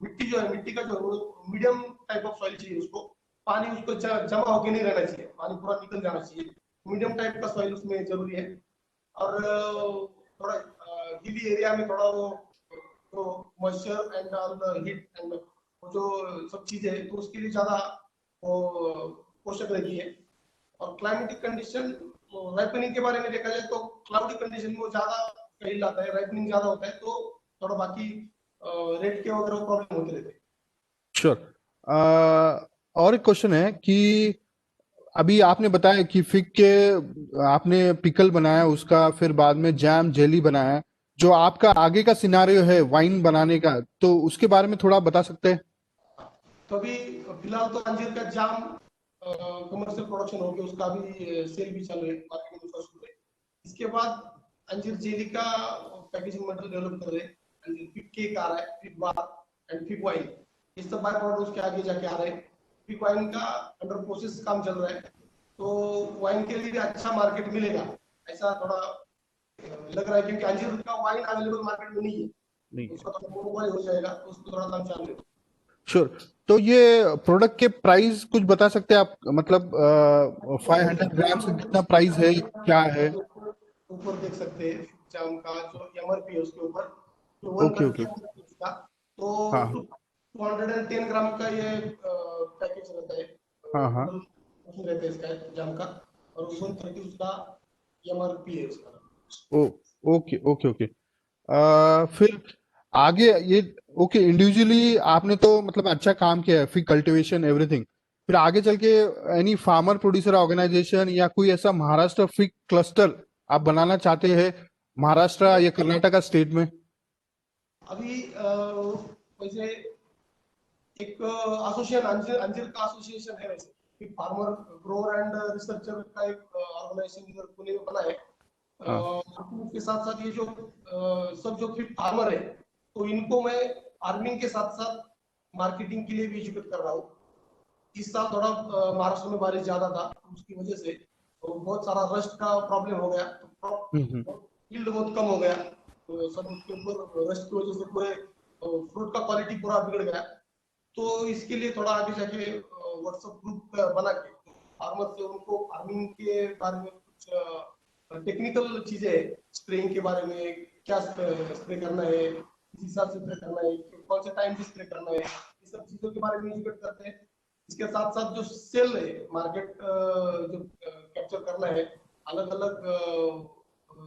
मिट्टी जो है, मिट्टी का जो मीडियम टाइप ऑफ सॉइल चाहिए उसको। पानी उसको जमा होके नहीं रहना चाहिए, पानी पूरा निकल जाना चाहिए। मीडियम टाइप का सॉइल उसमें जरूरी है। और थोड़ा हिली एरिया में थोड़ा वो तो moisture and all the heat and वो जो सब चीजें हैं, तो उसके लिए ज्यादा वो पोषक रहती है। और क्लाइमेटिक कंडीशन, राइपनिंग के बारे में देखा जाए तो क्लाउडी कंडीशन में वो ज्यादा कहीं लाता है, राइपनिंग ज्यादा होता है, तो थोड़ा बाकी रेट के वगैरह प्रॉब्लम होते रहते हैं। श्योर। और एक क्वेश्चन है कि अभी आपने बताया कि फिग के आपने पिकल बनाया उसका, फिर बाद में जैम जेली बनाया। जो आपका आगे का सिनारियो है वाइन बनाने का, तो उसके बारे में थोड़ा बता सकते हैं? तो अभी फिलहाल तो अंजीर का जाम कमर्शियल प्रोडक्शन हो गया, उसका भी सेल भी चल रही है, मार्केटिंग उसका शुरू है। इसके बाद अंजीर जेली का पैकेजिंग मटेरियल डेवलप कर रहे हैं। अंजीर फिग केक आ रहा है, fig bar and fig wine, ये सब बाय प्रोडक्ट उसके आगे जाके आ रहे हैं। फिग वाइन का अंडर प्रोसेस काम चल रहा है, तो वाइन के लिए भी अच्छा मार्केट मिलेगा, ऐसा थोड़ा लग रहा है, क्योंकि अंजीर का वाइन अवेलेबल मार्केट में नहीं है, नहीं तो है। उसका थोड़ा मोनोपोली हो जाएगा, तो उसको थोड़ा काम चालू है। श्योर। तो ये प्रोडक्ट के प्राइस कुछ बता सकते हैं आप, मतलब 500 ग्राम से कितना प्राइस है, क्या है? ऊपर देख सकते हैं जाम का जो एमआरपी है उसके ऊपर, तो वन ओके ओके। थर्टी उसका, तो हाँ 210 ग्राम का ये पैकेज रहता है, हाँ हाँ। टोटल उसमें रहता है इसका जाम का, और 130 उसका एमआरपी है उसका। ओ ओके ओके ओके। फिर आगे ये, ओके, इंडिविजुअली आपने तो मतलब अच्छा काम किया है, फिर कल्टीवेशन एवरीथिंग। फिर आगे चल के एनी फार्मर प्रोड्यूसर ऑर्गेनाइजेशन या कोई ऐसा महाराष्ट्र फिग क्लस्टर आप बनाना चाहते हैं, महाराष्ट्र या कर्नाटका स्टेट में? अभी वैसे एक एसोसिएशन, अंजीर अंजीर का एसोसिएशन है वैसे, एक फार्मर ग्रोअर एंड रिसर्चर का एक ऑर्गेनाइजेशन इधर पुणे में बना है। हाँ। उसके साथ साथ ये जो सब जो फिर फार्मर है, तो इनको मैं फार्मिंग के साथ साथ मार्केटिंग के लिए भी एजुकेट कर रहा हूँ। इस साल थोड़ा महाराष्ट्र में बारिश ज्यादा था, उसकी वजह से तो बहुत सारा रस्ट का प्रॉब्लम हो गया, हम्म। तो यील्ड बहुत कम हो गया, तो सब उसके ऊपर रस्ट की वजह से पूरे फ्रूट का क्वालिटी पूरा बिगड़ गया। तो इसके लिए थोड़ा आगे जाके व्हाट्सएप ग्रुप बना के फार्मर से उनको फार्मिंग के बारे में कुछ टेक्निकल चीजें, स्प्रेइंग के बारे में, क्या स्प्रे करना है, किस हिसाब से स्प्रे करना है, कौन से टाइम पे स्प्रे करना है, ये सब चीजों के बारे में एजुकेट करते हैं। इसके साथ साथ जो सेल है, मार्केट जो कैप्चर करना है अलग अलग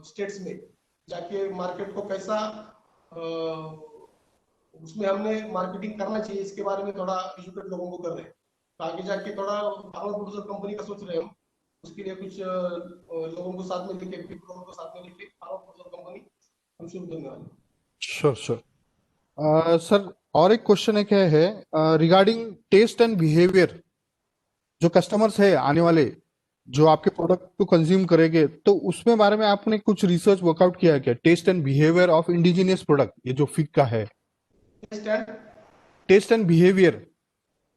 स्टेट्स में जाके, मार्केट को कैसा उसमें हमने मार्केटिंग करना चाहिए, इसके बारे में थोड़ा एजुकेट लोगों को कर रहे हैं। तो आगे जाके थोड़ा फार्मर प्रोड्यूसर कंपनी का सोच रहे हैं हम, उसके लिए कुछ लोगों को साथ में लेके, फिर लोगों को साथ में लेके फार्मर प्रोड्यूसर कंपनी हम शुरू करने वाले हैं। Sure sure. सर, और एक क्वेश्चन है, क्या है रिगार्डिंग टेस्ट एंड बिहेवियर, जो कस्टमर्स है आने वाले, जो आपके प्रोडक्ट को कंज्यूम करेंगे, तो उसमें बारे में आपने कुछ रिसर्च वर्कआउट किया है क्या? Taste and behaviour of indigenous product, ये जो फिग का है, stand taste and behaviour.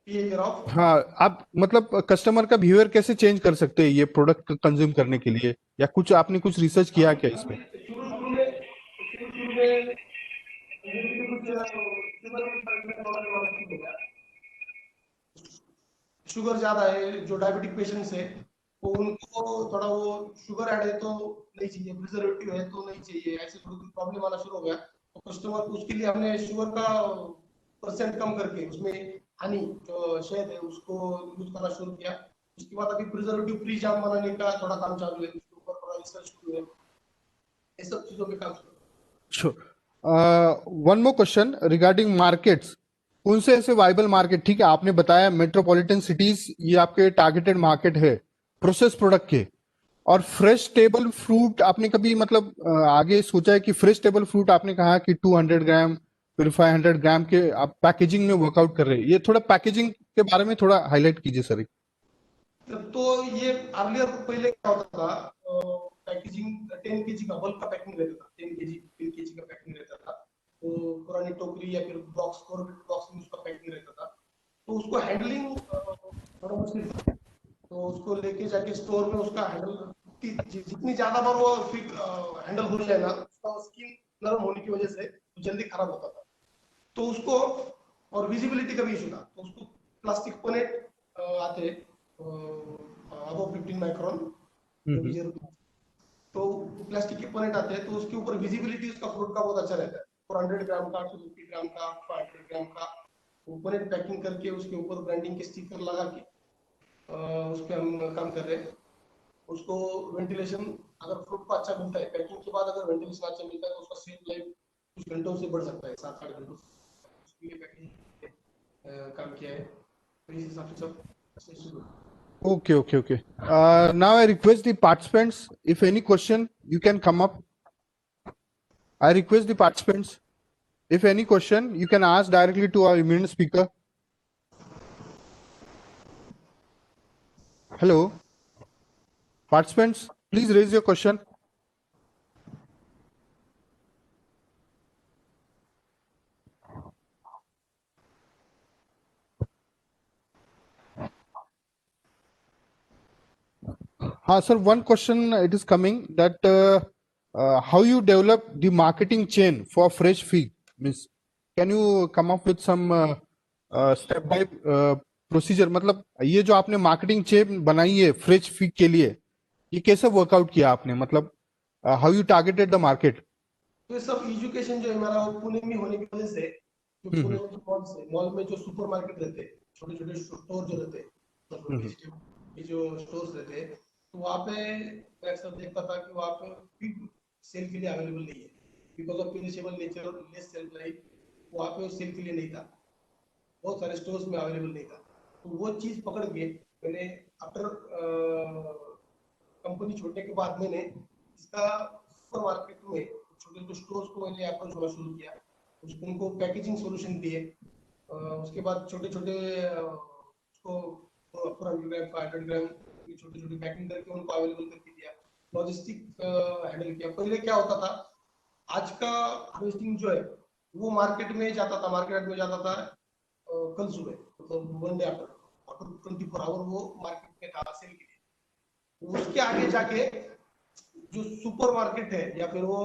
Behaviour of, हाँ, आप मतलब कस्टमर का बिहेवियर कैसे चेंज कर सकते हैं ये प्रोडक्ट कंज्यूम करने के लिए, या कुछ आपने कुछ रिसर्च किया क्या इसमें? शुरू शुरू में कुछ शुगर ज्यादा है, जो डायबिटिक पेशेंट्स है, वो उनको थोड़ा वो शुगर ऐड है तो नहीं चाहिए, प्रिजर्वेटिव है तो नहीं चाहिए, ऐसे थोड़ी प्रॉब्लम आना शुरू हो गया। तो कस्टमर, उसके लिए हमने शुगर का परसेंट कम करके उसमें हनी जो शहद है उसको यूज करना शुरू किया। उसके बाद अभी प्रिजर्वेटिव फ्री जाम बनाने का थोड़ा काम चालू है, उसके ऊपर थोड़ा रिसर्च शुरू है, ये सब चीजों पे काम शुरू है। One more question regarding markets. कौन से ऐसे वाइबल मार्केट, ठीक है आपने बताया मेट्रोपॉलिटन सिटीज ये आपके टारगेटेड मार्केट है प्रोसेस प्रोडक्ट के, और फ्रेश टेबल फ्रूट आपने कभी मतलब आगे सोचा है कि फ्रेश टेबल फ्रूट आपने कहा कि 200 ग्राम, फिर 500 ग्राम के आप पैकेजिंग में वर्कआउट कर रहे हैं, ये थोड़ा पैकेजिंग के बारे में थोड़ा हाईलाइट कीजिए सर। तो ये अर्लियर पहले क्या होता था, पैकेजिंग 10 केजी का बल्क का पैकिंग रहता था, 10 केजी 10 केजी का पैकिंग रहता था, तो पुरानी टोकरी या फिर बॉक्स, बॉक्स में उसका पैकिंग रहता था। उसको हैंडलिंग थोड़ा मुश्किल था। तो उसको लेके जाके स्टोर में उसका हैंडल जितनी ज्यादा बार वो हैंडल हो जाए ना, उसका स्किन नरम होने की वजह से जल्दी खराब होता था। तो उसको और विजिबिलिटी का भी इशू था, तो उसको प्लास्टिक पनेट आते अबव 15 माइक्रोन जो भी हम्म। जरूरत, तो प्लास्टिक के पनेट आते हैं, तो उसके ऊपर विजिबिलिटी उसका फ्रूट का बहुत अच्छा रहता है। 400 ग्राम का, 250 ग्राम का, 500 ग्राम का वो पनेट पैकिंग करके उसके ऊपर ब्रांडिंग के स्टिकर लगा के उस पर हम काम कर रहे हैं। उसको वेंटिलेशन, अगर फ्रूट को अच्छा मिलता है पैकिंग के बाद, अगर वेंटिलेशन अच्छा मिलता है तो उसका सेल लाइफ कुछ घंटों से बढ़ सकता है, 7-8 घंटों से। उसके लिए पैकिंग काम किया है, तो इस हिसाब से सब अच्छे शुरू। Okay, okay, okay. Now I request the participants, if any question, you can come up. I request the participants, if any question, you can ask directly to our eminent speaker. Hello, participants, please raise your question. Sir, one question it is coming that how you develop the marketing chain for fresh fig? Means, can you come up with some step by procedure? मतलब ये जो आपने marketing chain बनाई है fresh fig के लिए, ये कैसे वर्कआउट किया आपने? मतलब how you targeted the market? तो ये सब एजुकेशन जो है हमारा वो पुणे में होने की वजह से, जो पुणे हम्म में जो मॉल्स है, मॉल में जो सुपर मार्केट रहते हैं, छोटे छोटे स्टोर जो रहते हैं, मतलब हम्म वेजिटेबल ये जो स्टोर्स रहते हैं, तो वहाँ पे मैं अक्सर देखता था कि वहाँ पे फिग सेल के लिए अवेलेबल नहीं है, बिकॉज ऑफ पेरिशेबल नेचर और लेस सेल्फ लाइफ। वहाँ पे सेल के लिए नहीं था, बहुत सारे स्टोर्स में अवेलेबल नहीं था। तो वो चीज़ पकड़ के मैंने आफ्टर कंपनी छोड़ने के बाद मैंने इसका सुपर मार्केट में छोटे छोटे स्टोर्स को मैंने अप्रोच होना शुरू किया, उसको उनको पैकेजिंग सॉल्यूशन दिए। उसके बाद छोटे छोटे उसको 400 ग्राम 500 ग्राम की छोटी छोटी पैकिंग करके उनको अवेलेबल करके दिया, लॉजिस्टिक हैंडल किया। पहले क्या होता था, आज का हार्वेस्टिंग जो है वो मार्केट में जाता था, मार्केट में जाता था कल सुबह, मतलब one day after after 24 hour वो मार्केट में था सेल के लिए। उसके आगे जाके जो सुपर मार्केट है या फिर वो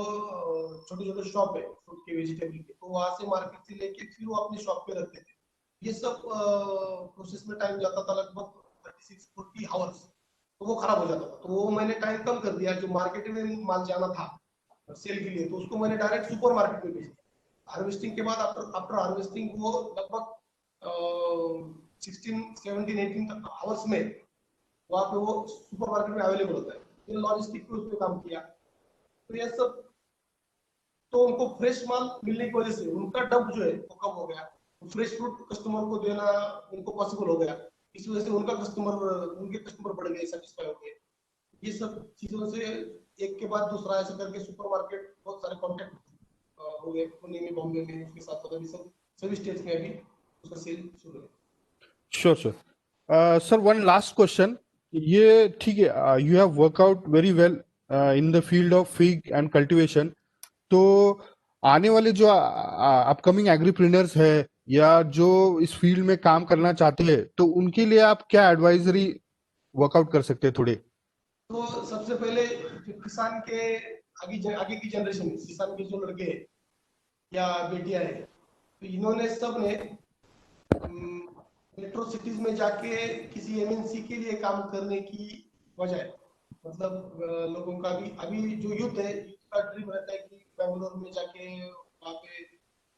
छोटे छोटे शॉप है फ्रूट के वेजिटेबल के, तो वहां से मार्केट से लेके फिर वो अपने शॉप पे रखते थे। ये सब प्रोसेस में टाइम जाता था लगभग 36-40 आवर्स, तो वो खराब हो जाता था। तो वो मैंने टाइम कम कर दिया, जो मार्केट में माल जाना था सेल के लिए, तो उसको मैंने डायरेक्ट सुपर मार्केट में भेज दिया। हार्वेस्टिंग के बाद आफ्टर आफ्टर हार्वेस्टिंग वो लगभग 16-17-18 आवर्स में वहाँ पे वो सुपर मार्केट में अवेलेबल होता है। फिर लॉजिस्टिक पे उस पर काम किया, तो ये सब, तो उनको फ्रेश माल मिलने की वजह से उनका डंप जो है वो कम हो गया, फ्रेश फ्रूट कस्टमर को देना उनको पॉसिबल हो गया। इस वजह से उनके कस्टमर बढ़ गए, सेटिस्फाई हो गए। ये सब चीजों से एक के बाद दूसरा ऐसे करके सुपर मार्केट बहुत सारे कॉन्टेक्ट हो गए पुणे में, बॉम्बे में, उसके साथ साथ अभी सब सभी स्टेट्स में अभी उसका सेल शुरू है। Sure sir. Sir one last question, ये ठीक है, you have workout very well in the field of fig and cultivation, तो आने वाले जो अपकमिंग एग्रीप्रेन्योर्स है या जो इस फील्ड में काम करना चाहते हैं, तो उनके लिए आप क्या एडवाइजरी वर्कआउट कर सकते हैं थोड़े? तो सबसे पहले जो किसान के आगे की जनरेशन, किसान के जो लड़के हैं या बेटियां हैं, तो इन्होंने सब ने मेट्रो सिटीज में जाके किसी एमएनसी के लिए काम करने की बजाय, मतलब लोगों का भी अभी जो यूथ है, यूथ का ड्रीम रहता है कि बेंगलोर में जाके वहाँ पे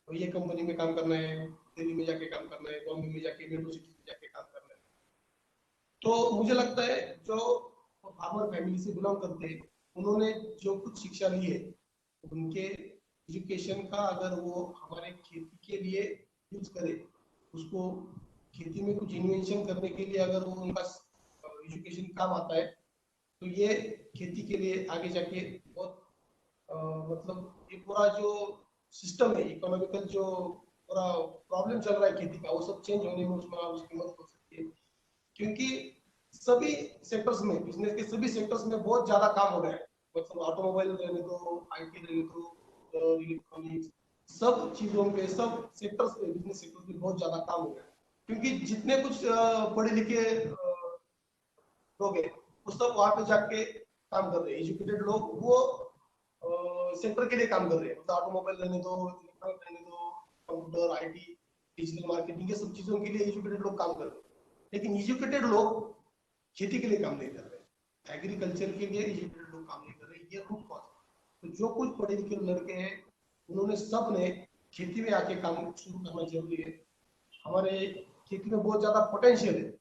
ये कंपनी में काम करना है, दिल्ली में जाके काम करना है, बॉम्बे में जाके मेट्रो सिटीज में जाके काम करना है। तो मुझे लगता है जो फार्मर फैमिली से बिलोंग करते हैं, उन्होंने जो कुछ शिक्षा ली है, उनके एजुकेशन का अगर वो हमारे खेती के लिए यूज करे, उसको खेती में कुछ इन्वेंशन करने के लिए अगर वो उनका एजुकेशन काम आता है, तो ये खेती के लिए आगे जाके बहुत मतलब ये पूरा जो सिस्टम है इकोनॉमिकल, जो पूरा प्रॉब्लम चल रहा है खेती का, वो सब चेंज होने में उसमें उसकी मदद हो सकती है। क्योंकि सभी सेक्टर्स में, बिजनेस के सभी सेक्टर्स में बहुत ज्यादा काम हो गया है, मतलब ऑटोमोबाइल रहने दो, आईटी रहने दो, इलेक्ट्रॉनिक्स, सब चीजों पे, सब सेक्टर्स पे, बिजनेस सेक्टर्स पे बहुत ज्यादा काम हो गया है। क्योंकि जितने कुछ पढ़े लिखे लोग हैं वो सब वहां पे जाके काम कर रहे हैं। एजुकेटेड लोग वो सेक्टर के लिए काम कर रहे हैं, मतलब ऑटोमोबाइल रहने दो, इलेक्ट्रॉनिक रहने दो, कंप्यूटर, आईटी, डिजिटल मार्केटिंग, ये सब चीजों के लिए एजुकेटेड लोग काम कर रहे हैं। लेकिन एजुकेटेड लोग खेती के लिए काम नहीं कर रहे, एग्रीकल्चर के लिए एजुकेटेड लोग काम नहीं कर रहे। ये रूट कॉज। तो जो कुछ पढ़े लिखे लड़के हैं उन्होंने सब ने खेती में आके काम शुरू करना जरूरी है। हमारे खेती में बहुत ज्यादा पोटेंशियल है।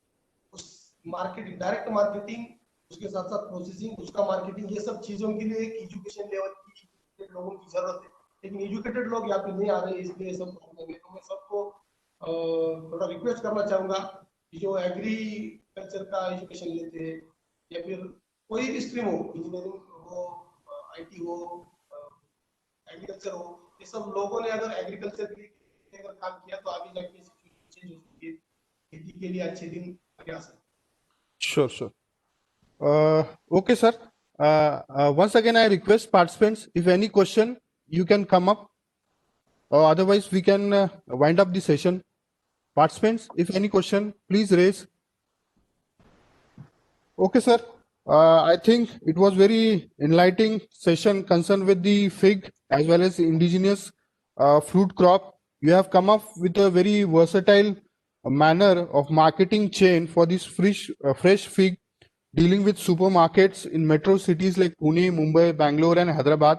उस मार्केटिंग, डायरेक्ट मार्केटिंग, उसके साथ साथ प्रोसेसिंग, उसका मार्केटिंग, ये सब चीजों के लिए एजुकेशन लेवल की लोगों की जरूरत है। लेकिन एजुकेटेड लोग यहाँ पे नहीं आ रहे, इसलिए सब प्रॉब्लम है। तो मैं सबको थोड़ा रिक्वेस्ट करना चाहूंगा कि जो एग्रीकल्चर का एजुकेशन लेते हैं या फिर कोई भी स्ट्रीम हो, इंजीनियरिंग हो, आईटी हो, एग्रीकल्चर हो, ये सब लोगों ने अगर एग्रीकल्चर के लिए अगर काम किया तो आगे जाके सिचुएशन चेंज हो सकती है, खेती के लिए अच्छे दिन आगे आ सकते हैं। Sure, sure. Okay, sir. Once again, I request participants, if any question, you can come up. Otherwise, we can wind up the session. Participants, if any question, please raise. Okay, sir. I think it was very enlightening session concerned with the fig as well as indigenous fruit crop. You have come up with a very versatile manner of marketing chain for this fresh fig, dealing with supermarkets in metro cities like Pune, Mumbai, Bangalore, and Hyderabad.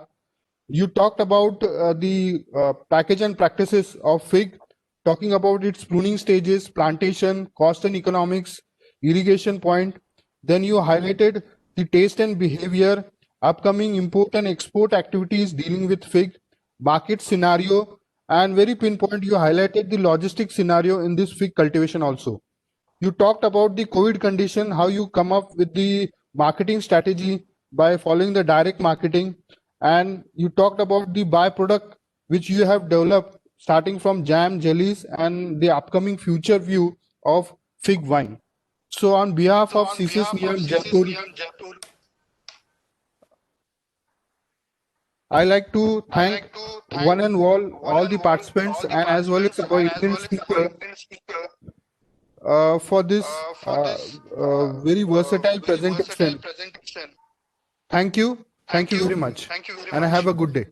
You talked about the package and practices of fig, talking about its pruning stages, plantation, cost and economics, irrigation point. Then you highlighted the taste and behavior, upcoming import and export activities dealing with fig, market scenario, and very pinpoint, you highlighted the logistic scenario in this fig cultivation also. You talked about the COVID condition, how you come up with the marketing strategy by following the direct marketing. And you talked about the byproduct which you have developed starting from jam, jellies, and the upcoming future view of fig wine. So on behalf of CCS Niyam Jaipur, I like to thank one and all the participants and as well as our Indian speaker for this very versatile presentation. Thank you. Thank you very much. And have a good day.